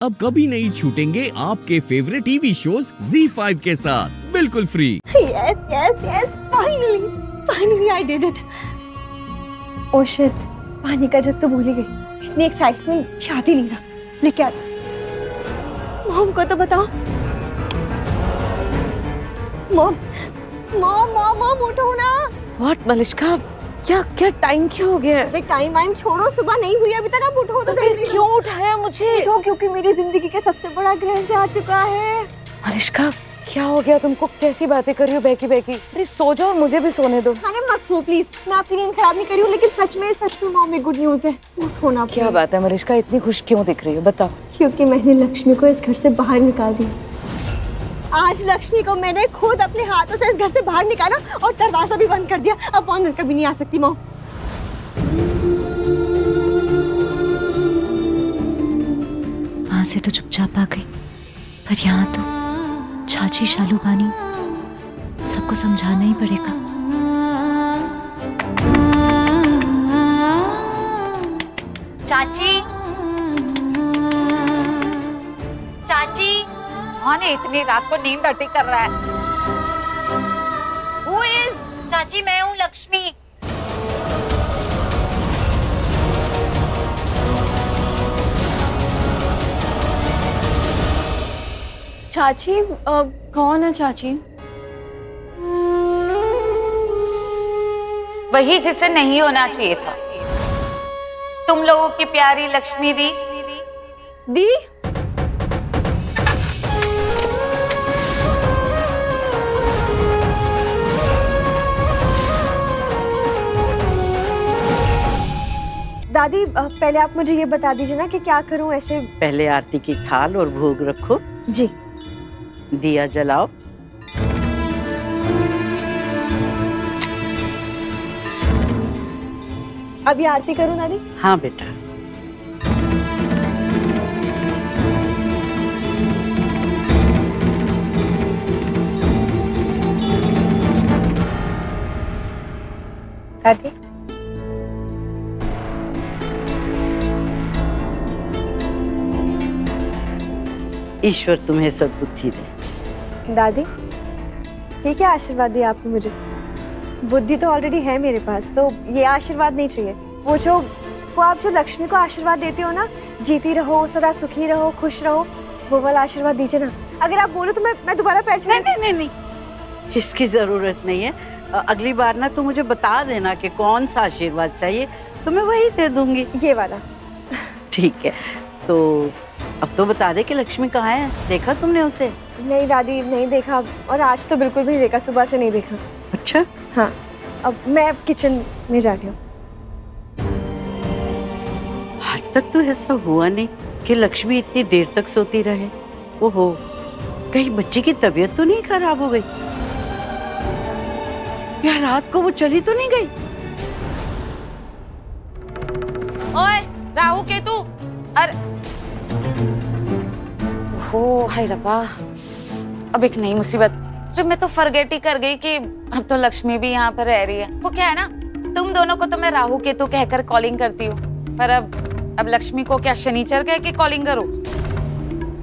अब कभी नहीं छूटेंगे आपके फेवरेट टीवी शोज ZEE5 के साथ बिल्कुल free. Yes, yes, yes, finally I did it. Oh shit, पानी का जग तो भूल ही गई। इतनी एक्साइटमेंट याद ही नहीं रहा। लेके आ। मॉम को तो बताओ। मॉम उठो ना। What मलिश्का, क्या टाइम क्या हो गया? अरे टाइम छोड़ो, सुबह नहीं हुई अभी तक, अब उठो तो फिर क्यों उठाया मुझे? उठो क्योंकि मेरी जिंदगी का सबसे बड़ा ग्रहण जा चुका है। मलिश्का क्या हो गया तुमको? कैसी बातें कर रही हो बेकी? अरे सो जाओ, मुझे भी सोने दो। अरे मत सो प्लीज, मैं आपकी नींद खराब नहीं कर रही हूँ, लेकिन सच में मॉम में गुड न्यूज है। उठो ना। क्या बात है मलिश्का, इतनी खुश क्यों दिख रही हो? बताओ। क्योंकि मैंने लक्ष्मी को इस घर से बाहर निकाल दिया। आज लक्ष्मी को मैंने खुद अपने हाथों से इस घर से बाहर निकाला और दरवाजा भी बंद कर दिया। अब वो अंदर कभी नहीं आ सकती। मॉम वहां से तो चुपचाप आ गई, पर यहाँ तो चाची शालू बानी सबको समझाना ही पड़ेगा। चाची कौन है इतनी रात को नींद डटी कर रहा है? Who is? चाची मैं हूँ लक्ष्मी। चाची कौन है चाची? वही जिसे नहीं होना चाहिए था। तुम लोगों की प्यारी लक्ष्मी दी। दादी पहले आप मुझे ये बता दीजिए ना कि क्या करूं ऐसे। पहले आरती की थाल और भोग रखो। जी। दिया जलाओ। अभी आरती करूं दादी? हाँ बेटा। दादी ईश्वर तुम्हें सद्बुद्धि दे। दादी ये क्या आशीर्वाद दिया आपने मुझे? बुद्धि तो ऑलरेडी है मेरे पास, तो ये आशीर्वाद नहीं चाहिए। वो आप जो लक्ष्मी को आशीर्वाद देते हो ना, जीती रहो, सदा सुखी रहो, खुश रहो, वो वाला आशीर्वाद दीजिए ना। अगर आप बोलो तो मैं दोबारा पैर छू। नहीं, इसकी जरूरत नहीं है। अगली बार ना तो मुझे बता देना कि कौन सा आशीर्वाद चाहिए, तो मैं वही दे दूंगी। ये वाला। ठीक है, तो अब तो बता दे कि लक्ष्मी कहाँ है? देखा तुमने उसे? नहीं दादी, नहीं देखा, और आज तो बिल्कुल भी नहीं देखा, सुबह से नहीं देखा। अच्छा। हाँ, अब मैं किचन में जा रही हूँ। आज तक तो ऐसा हुआ नहीं कि लक्ष्मी इतनी देर तक सोती रहे। ओहो, कहीं बच्ची की तबीयत तो नहीं खराब हो गई? या रात को वो चली तो नहीं गई? ओए राहु केतु, अरे हो हाय रब्बा, अब एक नई मुसीबत। जब मैं तो फॉरगेट ही कर गई कि अब तो लक्ष्मी भी यहाँ पर रह रही है। वो क्या है ना, तुम दोनों को तो मैं राहु केतु कहकर कॉलिंग करती हूँ, पर अब लक्ष्मी को क्या शनिचर कह के कॉलिंग करूँ?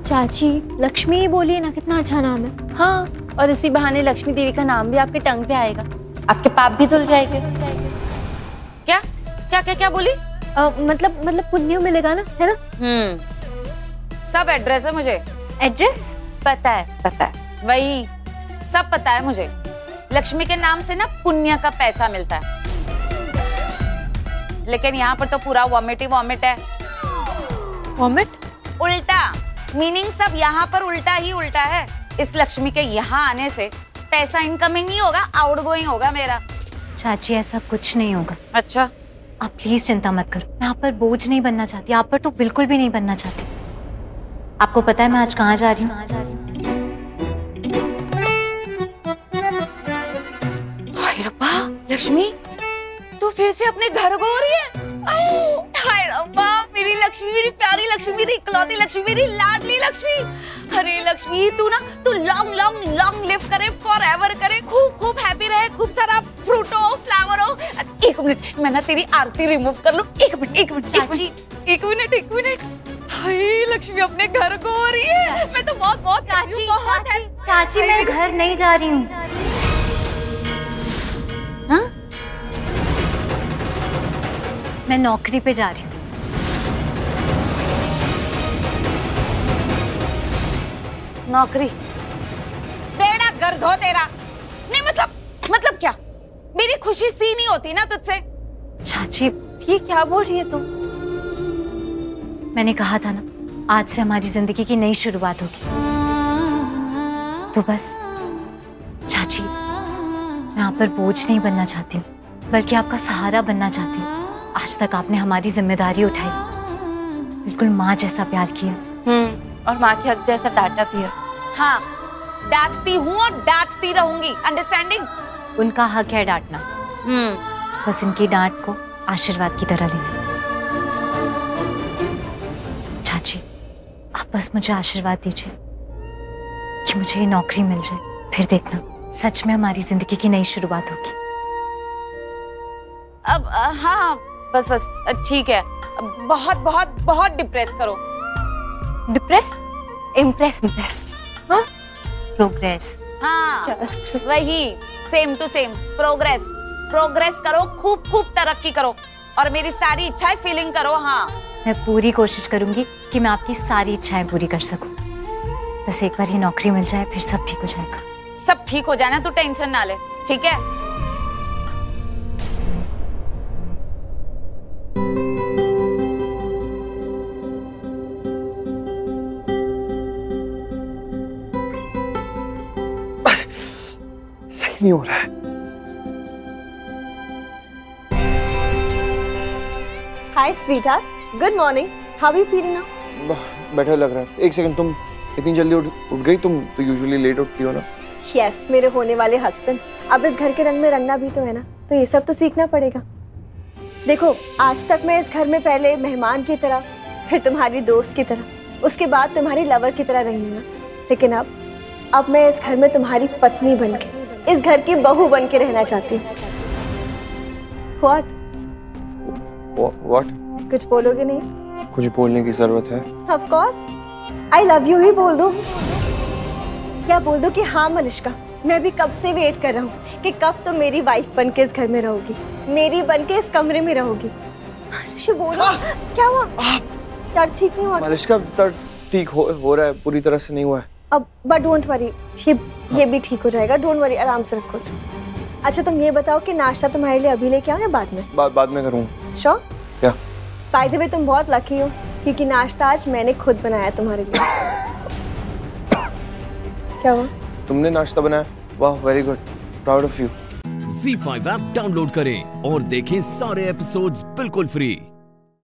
चाची लक्ष्मी ही बोलिए ना, कितना अच्छा नाम है। हाँ, और इसी बहाने लक्ष्मी देवी का नाम भी आपके टंग पे आएगा, आपके पाप भी धुल जाएंगे। क्या क्या क्या क्या बोली? मतलब पुण्य मिलेगा ना, है ना? सब एड्रेस है मुझे। एड्रेस पता है वही सब पता है मुझे। लक्ष्मी के नाम से ना पुण्य का पैसा मिलता है, लेकिन यहाँ पर तो पूरा वॉमिट ही वॉमिट है। वॉमिट? उल्टा मीनिंग सब यहाँ पर उल्टा ही उल्टा है। इस लक्ष्मी के यहाँ आने से पैसा इनकमिंग नहीं होगा, आउटगोइंग होगा मेरा। चाची ऐसा कुछ नहीं होगा। अच्छा, आप प्लीज चिंता मत करो, मैं आप पर बोझ नहीं बनना चाहती, आप पर तो बिल्कुल भी नहीं बनना चाहती। आपको पता है मैं आज कहाँ जा रही हूँ? हाय रब्बा, लक्ष्मी तू फिर से अपने घर को हो रही है? हाय रब्बा, मेरी लक्ष्मी, मेरी प्यारी लक्ष्मी, मेरी इकलौती लक्ष्मी, मेरी लाडली लक्ष्मी। अरे लक्ष्मी तू ना, तू लॉन्ग लॉन्ग लॉन्ग लिव करे, फॉरएवर करे, खूब खूब हैप्पी रहे, खूब सारा फ्रूट हो, फ्लावर हो। एक मिनट, मैं ना तेरी आरती रिमूव कर लूं। एक मिनट चाची, एक मिनट। हाय लक्ष्मी अपने घर को हो रही है। मैं तो बहुत चाची, चाची मैं घर नहीं जा रही हूँ। हाँ? मैं नौकरी पे जा रही हूँ। नौकरी? बेड़ा गर्द हो तेरा। नहीं मतलब क्या? मेरी खुशी सी नहीं होती ना तुझसे। चाची ये क्या बोल रही है तुम? मैंने कहा था ना, आज से हमारी जिंदगी की नई शुरुआत होगी। तो बस चाची, मैं आप पर बोझ नहीं बनना चाहती हूँ, बल्कि आपका सहारा बनना चाहती हूँ। आज तक आपने हमारी जिम्मेदारी उठाई, बिल्कुल माँ जैसा प्यार किया। और माँ के हक जैसा डांटा भी है। हाँ, डांटती हूँ और डांटती रहूंगी। अंडरस्टैंडिंग? उनका हक है डांटना, बस इनकी डांट को आशीर्वाद की तरह लेना। चाची, आप बस मुझे आशीर्वाद दीजिए कि मुझे ये नौकरी मिल जाए, फिर देखना सच में हमारी जिंदगी की नई शुरुआत होगी। अब हाँ बस ठीक है। बहुत डिप्रेस करो। डिप्रेस? इम्प्रेस। हाँ? प्रोग्रेस। हाँ वही, सेम टू सेम। प्रोग्रेस करो, खूब तरक्की करो और मेरी सारी इच्छाएं फीलिंग करो। हाँ, मैं पूरी कोशिश करूंगी कि मैं आपकी सारी इच्छाएं पूरी कर सकूं। बस एक बार ये नौकरी मिल जाए, फिर सब ठीक हो जाएगा। सब ठीक हो जाना, तू टेंशन ना ले, ठीक है? सही नहीं हो रहा है। Hi sweetheart, good morning. How are you feeling now? Better लग रहा है। एक सेकंड, तुम इतनी जल्दी उठ गई? तुम तो यूजुअली लेट उठती हो ना। यस, मेरे होने वाले हस्बैंड। अब इस घर के रंग में रंगना भी तो है ना, तो ये सब तो सीखना पड़ेगा। देखो, आज तक मैं इस घर में पहले मेहमान की तरह, फिर तुम्हारी दोस्त की तरह, उसके बाद तुम्हारी लवर की तरह रही हूँ ना। लेकिन अब मैं इस घर में तुम्हारी पत्नी बनके, इस घर की बहू बन के रहना चाहती हूँ। What? कुछ बोलोगे नहीं? कुछ बोलने की जरूरत है? Of course, I love you ही बोल दो। क्या बोल दो कि हाँ मलिश्का, मैं भी कब से वेट कर रहा हूँ कि कब तो मेरी वाइफ बन के इस घर में रहोगी, मेरी बन के इस कमरे में रहोगी। बोलो, क्या हुआ? दर्द ठीक नहीं हुआ? मलिश्का, दर्द ठीक हो रहा है, पूरी तरह से नहीं हुआ है अब, बट डोंट वरी, ये भी ठीक हो जाएगा। डोंट वरी, आराम से रखो उसे। अच्छा तुम ये बताओ कि नाश्ता तुम्हारे लिए अभी लेके आऊं या बाद में? बाद में करूँगा। श्योर? क्या? बाय द वे, तुम बहुत लकी हो क्योंकि नाश्ता आज मैंने खुद बनाया तुम्हारे लिए। क्या हुआ? तुमने नाश्ता बनाया? वाह, very good, proud of you. ZEE5 app download करें और देखें सारे एपिसोड्स बिल्कुल फ्री।